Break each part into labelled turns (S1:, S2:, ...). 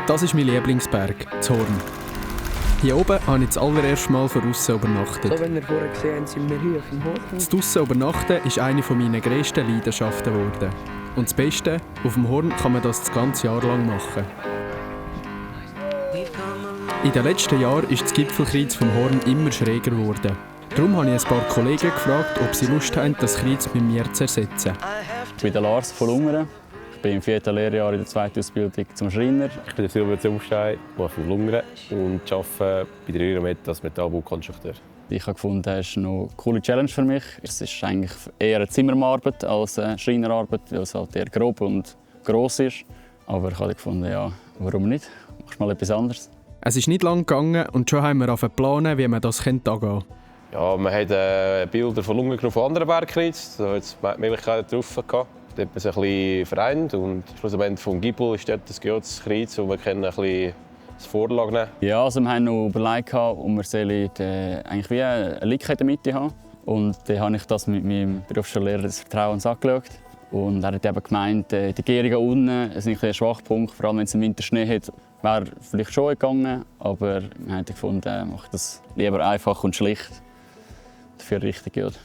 S1: Das ist mein Lieblingsberg, das Horn. Hier oben habe ich das allererste Mal von aussen übernachtet.
S2: So, wenn ihr vorher gesehen habt, sind wir hier auf dem Horn.
S1: Das draussen übernachten ist eine meiner grössten Leidenschaften geworden. Und das Beste, auf dem Horn kann man das ganze Jahr lang machen. In den letzten Jahren ist das Gipfelkreuz vom Horn immer schräger geworden. Darum habe ich ein paar Kollegen gefragt, ob sie Lust haben, das Kreuz mit mir zu ersetzen.
S3: Ich bin der Lars von Lungern. Ich bin im 4. Lehrjahr in der 2. Ausbildung zum Schreiner.
S4: Ich bin der Silber Zumstein, von Lungern und arbeite bei der Euromed als Metallbaukonstrukteur.
S3: Ich habe gefunden, das ist eine coole Challenge für mich. Es ist eigentlich eher eine Zimmerarbeit als eine Schreinerarbeit, weil es halt eher grob und gross ist. Aber ich habe gefunden, ja, warum nicht? Machst mal etwas anderes.
S1: Es ist nicht lang gegangen und schon haben wir angefangen, wie man das angehen könnte.
S4: Ja, man hat Bilder von Lungern von anderen Bergkreuzen. Da hat es die Möglichkeit drauf gehabt. Da hat man sich ein bisschen vereint und schlussendlich vom Giebel ist dort das Kreuz und wir können ein bisschen das Vorlage nehmen.
S3: Ja, also wir haben noch überlegt, ob wir eigentlich wie eine Lücke in der Mitte haben. Und dann habe ich das mit meinem Berufsschullehrer des Vertrauens angeschaut. Und er hat eben gemeint, die Gärungen unten ist ein Schwachpunkt, vor allem wenn es im Winter Schnee hat. Wäre vielleicht schon gegangen, aber wir haben gefunden, mache das lieber einfach und schlicht. Dafür richtig gut.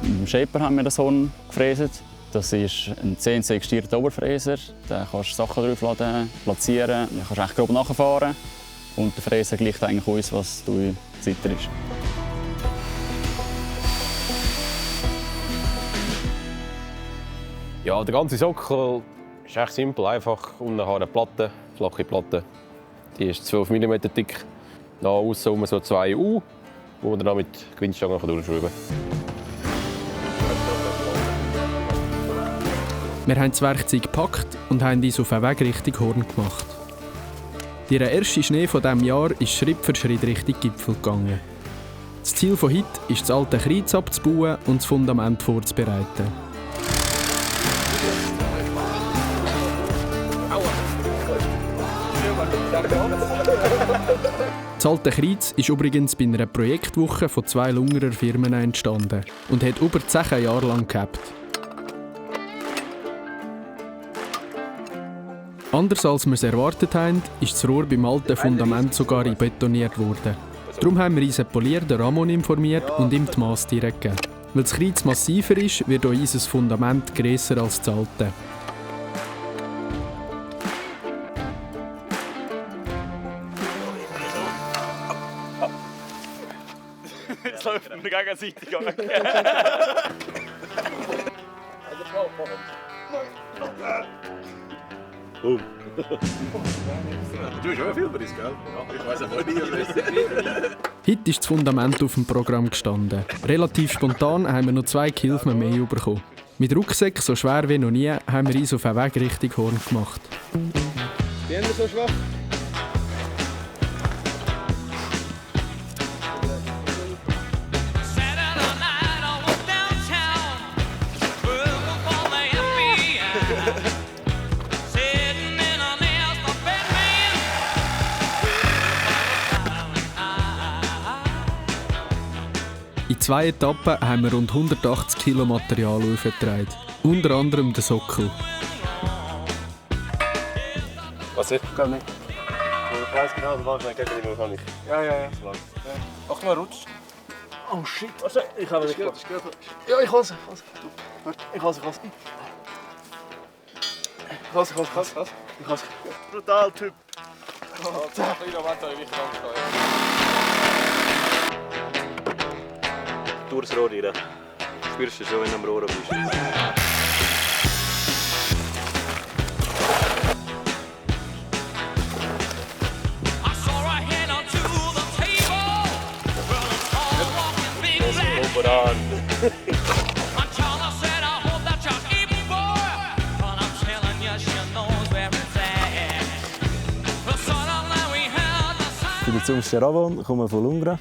S3: Mit dem Shaper haben wir das Horn gefräst. Das ist ein CNC gesteuerter Oberfräser. Da kannst du Sachen draufladen, platzieren, dann kannst du echt grob nachfahren. Und der Fräser gleicht eigentlich uns, was du Zitter ist.
S4: Ja, der ganze Sockel ist echt simpel, einfach. Unten eine Platte, flache Platte. Die ist 12 mm dick. Nach außen so 2 U, wo man dann mit Gewindstangen durchschrauben kann.
S1: Wir haben das Werkzeug gepackt und haben uns auf den Weg Richtung Horn gemacht. Der erste Schnee von diesem Jahr ist Schritt für Schritt Richtung Gipfel gegangen. Das Ziel von heute ist, das alte Kreuz abzubauen und das Fundament vorzubereiten. Das alte Kreuz ist übrigens bei einer Projektwoche von 2 Lungerer Firmen entstanden und hat über 10 Jahre lang gehabt. Anders als wir es erwartet haben, ist das Rohr beim alten Fundament sogar betoniert worden. Darum haben wir unseren polierten Ramon informiert und ihm die Masse direkt gegeben. Weil das Kreuz massiver ist, wird auch unser Fundament grösser als das alte.
S3: Jetzt läuft mir gegenseitig an.
S5: Du hast auch viel Preis, gell? Ja, ich weiss aber nie.
S1: Heute ist das Fundament auf dem Programm gestanden. Relativ spontan haben wir noch 2 Gehilfen mehr bekommen. Mit Rucksack, so schwer wie noch nie, haben wir uns auf den Weg Richtung Horn gemacht.
S2: Wie haben wir so schwach?
S1: In 2 Etappen haben wir rund 180 Kilo Material aufgetragen. Unter anderem den Sockel.
S4: Was ist? Ich kann nicht. Ich weiss genau, was ich gegen die kann ich.
S2: Ja.
S5: Ach, mal rutscht.
S2: Oh shit.
S5: Also, ich habe nicht gehört.
S2: Ja, ich kann es.
S5: Ich kann es. Brutal Typ. Durchs Rohr rein. Spürst du schon, wenn du am Rohr bist. Voran.
S6: Ich bin der Zumstein Ravon, komme von Lungern.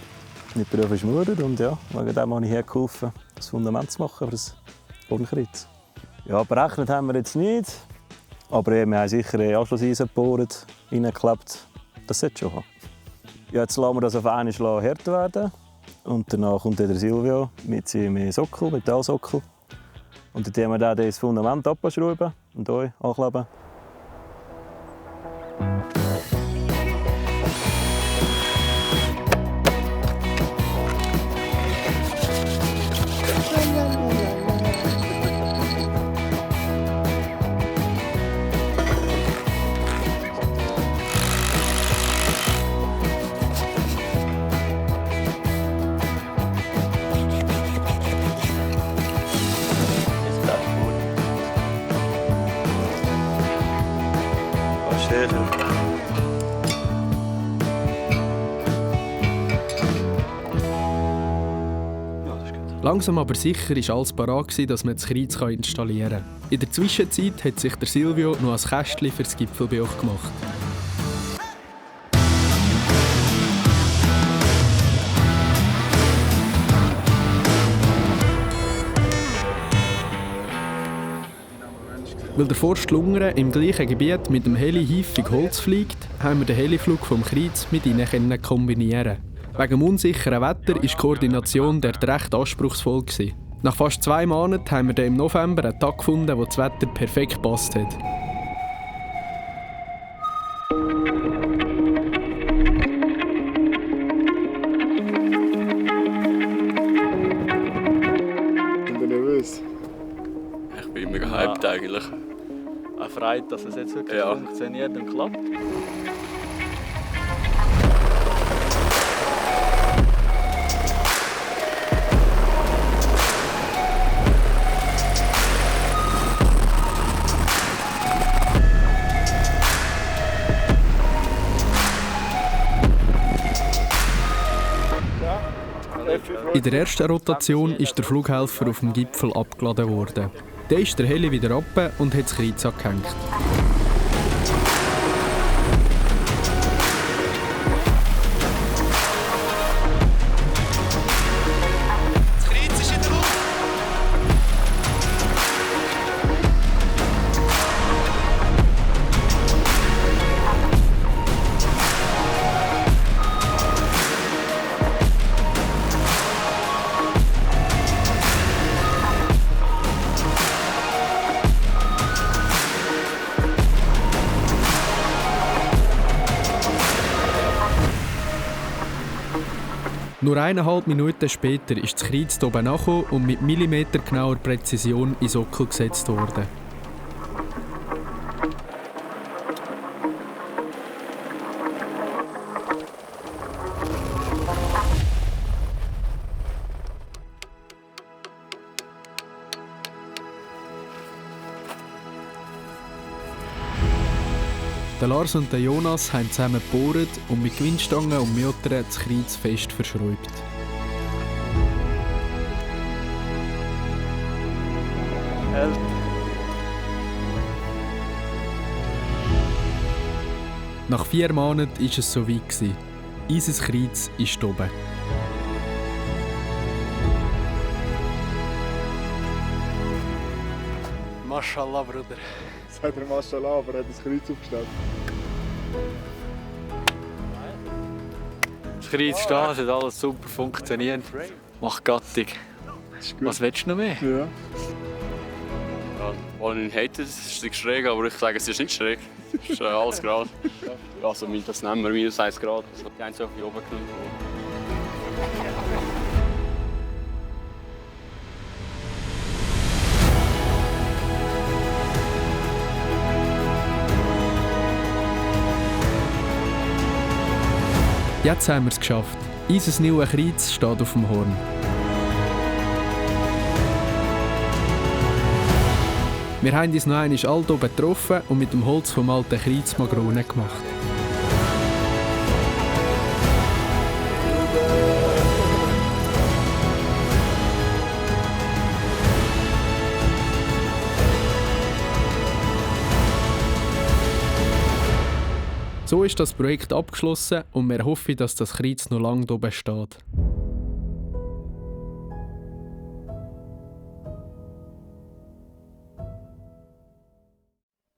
S6: Mein Beruf ist Maurer und ja, wegen dem habe ich hergeholfen, das Fundament zu machen für das Hornkreuz. Ja, berechnet haben wir jetzt nicht, aber wir haben sicher Anschlusseisen gebohrt, reingeklebt. Das sollte schon haben. Ja, jetzt lassen wir das auf einmal härter werden Und danach kommt der Silvio mit seinem Sockel, Metallsockel. Und dann haben wir das Fundament abschrauben und hier ankleben.
S1: Langsam aber sicher war alles parat, dass man das Kreuz installieren kann. In der Zwischenzeit hat sich der Silvio noch ein Kästchen für das Gipfelbuch gemacht. Weil der Forst Lungern im gleichen Gebiet mit dem Heli häufig Holz fliegt, haben wir den Heliflug vom Kreuz mit ihnen kombinieren. Wegen dem unsicheren Wetter war die Koordination dort recht anspruchsvoll. Nach fast 2 Monaten haben wir dann im November einen Tag gefunden, wo das Wetter perfekt gepasst hat.
S5: Sind Sie nervös?
S7: Ich bin mega hyped eigentlich.
S8: Erfreut, dass es jetzt wirklich funktioniert und klappt.
S1: In der ersten Rotation ist der Flughelfer auf dem Gipfel abgeladen worden. Dann ist der Heli wieder runter und hat das Kreuz angehängt.
S9: Das Kreuz ist in der Luft!
S1: Nur 1,5 Minuten später ist das Kreuz hier oben angekommen und mit millimetergenauer Präzision in den Sockel gesetzt worden. Der Lars und der Jonas haben zusammen gebohrt und mit Gewindstangen und Mjötern das Kreuz fest verschraubt. Nach 4 Monaten war es soweit. Unser Kreuz ist oben.
S2: Maschallah, Bruder.
S5: Sagt er Maschallah, aber er hat das Kreuz aufgestellt.
S8: Das Kreuz steht, es hat alles super funktioniert. Macht Gattung. Was willst du noch mehr?
S5: Ja.
S7: Alle haten es, ist schräg, aber ich sage, es ist nicht schräg. Es ist alles gerade. Also, das nehmen wir minus 1 Grad. Also, die haben es auf die oben genommen.
S1: Jetzt haben wir es geschafft. Unser neues Kreuz steht auf dem Horn. Wir haben uns noch einmal alt oben getroffen und mit dem Holz vom alten Kreuz Magronen gemacht. So ist das Projekt abgeschlossen und wir hoffen, dass das Kreuz noch lange oben steht.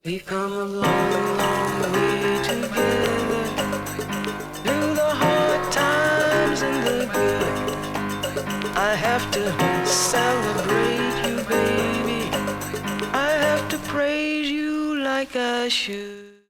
S9: We've come a long, long way together, through the hard times and the good. I have to celebrate you, baby. I have to praise you like I should.